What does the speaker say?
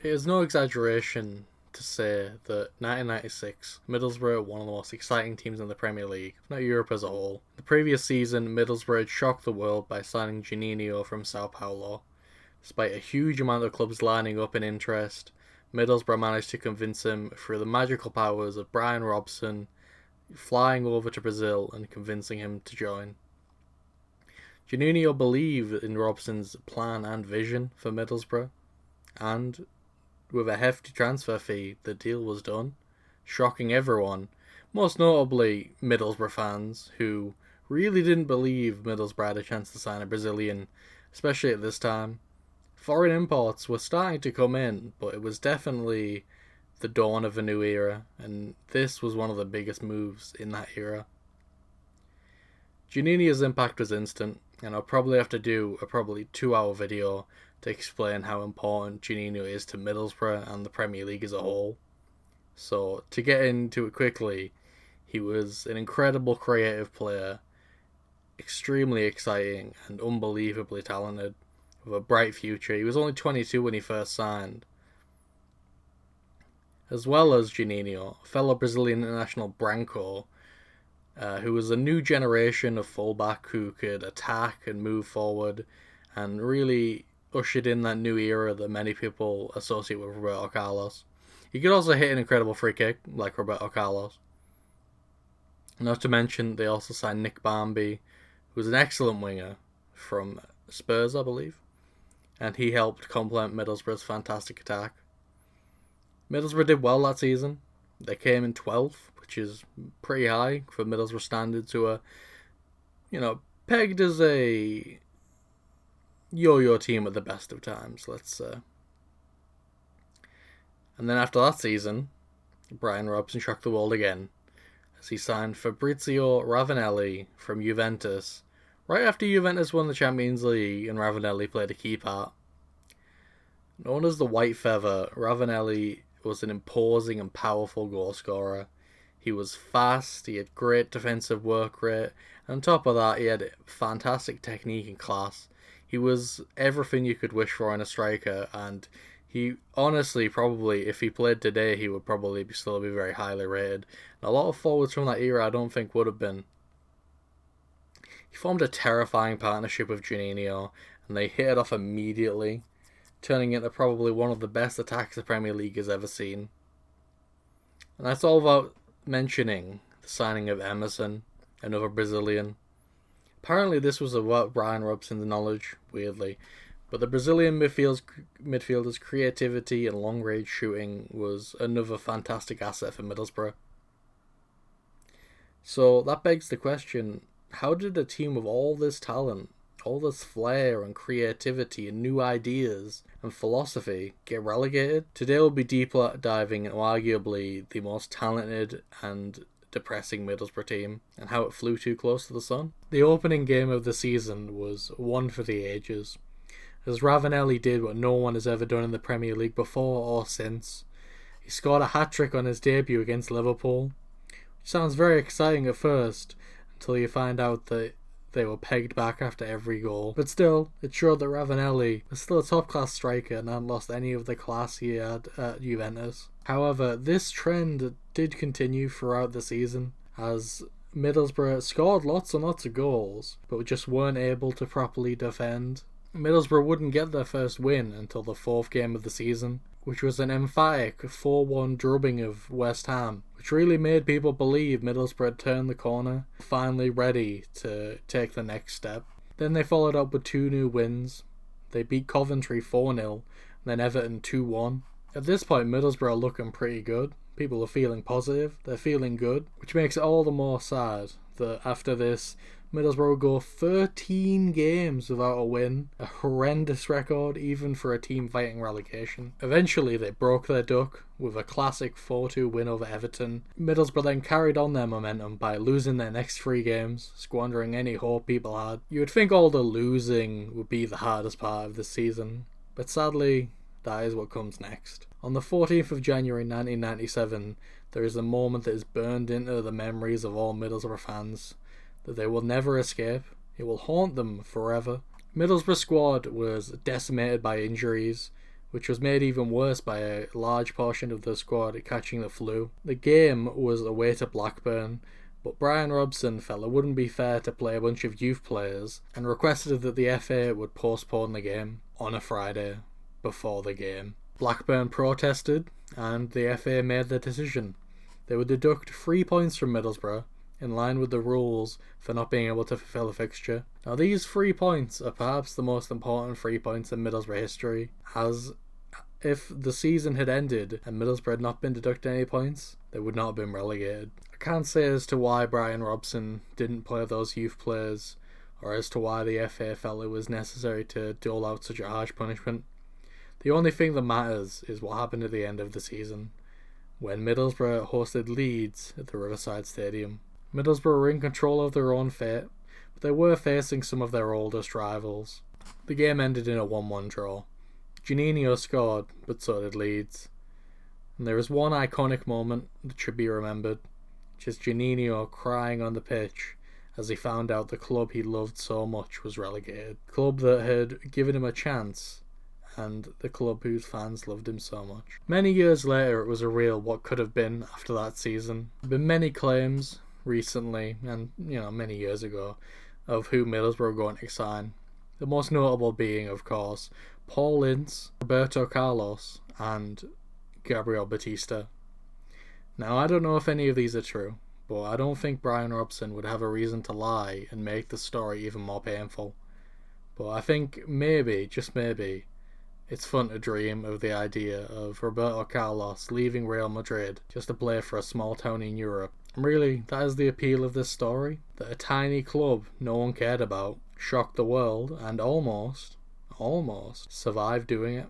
It is no exaggeration to say that 1996, Middlesbrough were one of the most exciting teams in the Premier League, if not Europe as a whole. The previous season, Middlesbrough had shocked the world by signing Juninho from Sao Paulo. Despite a huge amount of clubs lining up in interest, Middlesbrough managed to convince him through the magical powers of Brian Robson flying over to Brazil and convincing him to join. Juninho believed in Robson's plan and vision for Middlesbrough, and with a hefty transfer fee, the deal was done, shocking everyone, most notably Middlesbrough fans, who really didn't believe Middlesbrough had a chance to sign a Brazilian, especially at this time. Foreign imports were starting to come in, but it was definitely the dawn of a new era, and this was one of the biggest moves in that era. Juninho's impact was instant, and I'll probably have to do a probably 2 hour video to explain how important Juninho is to Middlesbrough and the Premier League as a whole. So, to get into it quickly, he was an incredible creative player, extremely exciting and unbelievably talented, with a bright future. He was only 22 when he first signed. As well as Juninho, fellow Brazilian international Branco, who was a new generation of fullback who could attack and move forward and really ushered in that new era that many people associate with Roberto Carlos. He could also hit an incredible free kick like Roberto Carlos. Not to mention, they also signed Nick Barmby, who was an excellent winger from Spurs, I believe, and he helped complement Middlesbrough's fantastic attack. Middlesbrough did well that season. They came in 12th, which is pretty high for Middlesbrough standards, who are, pegged as a yo-yo team at the best of times, let's say. And then after that season, Brian Robson shocked the world again, as he signed Fabrizio Ravanelli from Juventus, right after Juventus won the Champions League and Ravanelli played a key part. Known as the White Feather, Ravanelli was an imposing and powerful goal scorer. He was fast, he had great defensive work rate, and on top of that, he had fantastic technique and class. He was everything you could wish for in a striker, and he honestly, probably, if he played today, he would probably still be very highly rated. And a lot of forwards from that era I don't think would have been. He formed a terrifying partnership with Juninho, and they hit it off immediately, turning it into probably one of the best attacks the Premier League has ever seen. And that's all without mentioning the signing of Emerson, another Brazilian. Apparently this was about Brian Robson's knowledge, weirdly, but the Brazilian midfielder's creativity and long-range shooting was another fantastic asset for Middlesbrough. So that begs the question, how did a team with all this talent, all this flair and creativity and new ideas and philosophy get relegated? Today we'll be deep diving into arguably the most talented and depressing Middlesbrough team and how it flew too close to the sun. The opening game of the season was one for the ages, as Ravanelli did what no one has ever done in the Premier League before or since. He scored a hat-trick on his debut against Liverpool, which sounds very exciting at first until you find out that they were pegged back after every goal. But still, it showed that Ravanelli was still a top-class striker and hadn't lost any of the class he had at Juventus. However, this trend did continue throughout the season, as Middlesbrough scored lots and lots of goals, but just weren't able to properly defend. Middlesbrough wouldn't get their first win until the 4th game of the season, which was an emphatic 4-1 drubbing of West Ham, which really made people believe Middlesbrough had turned the corner, finally ready to take the next step. Then they followed up with 2 new wins. They beat Coventry 4-0, and then Everton 2-1. At this point, Middlesbrough are looking pretty good. People are feeling positive, they're feeling good, which makes it all the more sad that after this, Middlesbrough go 13 games without a win, a horrendous record even for a team fighting relegation. Eventually they broke their duck with a classic 4-2 win over Everton. Middlesbrough then carried on their momentum by losing their next 3 games, squandering any hope people had. You would think all the losing would be the hardest part of this season, but sadly that is what comes next. On the 14th of January 1997, there is a moment that is burned into the memories of all Middlesbrough fans that they will never escape. It will haunt them forever. Middlesbrough squad was decimated by injuries, which was made even worse by a large portion of the squad catching the flu. The game was away to Blackburn, but Brian Robson felt it wouldn't be fair to play a bunch of youth players and requested that the FA would postpone the game on a Friday before the game. Blackburn protested and the FA made their decision. They would deduct 3 points from Middlesbrough, in line with the rules for not being able to fulfill a fixture. Now these 3 points are perhaps the most important 3 points in Middlesbrough history, as if the season had ended and Middlesbrough had not been deducted any points, they would not have been relegated. I can't say as to why Brian Robson didn't play those youth players, or as to why the FA felt it was necessary to dole out such a harsh punishment. The only thing that matters is what happened at the end of the season, when Middlesbrough hosted Leeds at the Riverside Stadium. Middlesbrough were in control of their own fate, but they were facing some of their oldest rivals. The game ended in a 1-1 draw. Juninho scored, but so did Leeds. And there is one iconic moment that should be remembered, which is Juninho crying on the pitch as he found out the club he loved so much was relegated. The club that had given him a chance, and the club whose fans loved him so much. Many years later, it was a real what could have been after that season. There have been many claims recently, and many years ago, of who Middlesbrough were going to sign. The most notable being, of course, Paul Ince, Roberto Carlos, and Gabriel Batista. Now, I don't know if any of these are true, but I don't think Brian Robson would have a reason to lie and make the story even more painful. But I think maybe, just maybe, it's fun to dream of the idea of Roberto Carlos leaving Real Madrid just to play for a small town in Europe. And really, that is the appeal of this story, that a tiny club no one cared about shocked the world and almost survived doing it.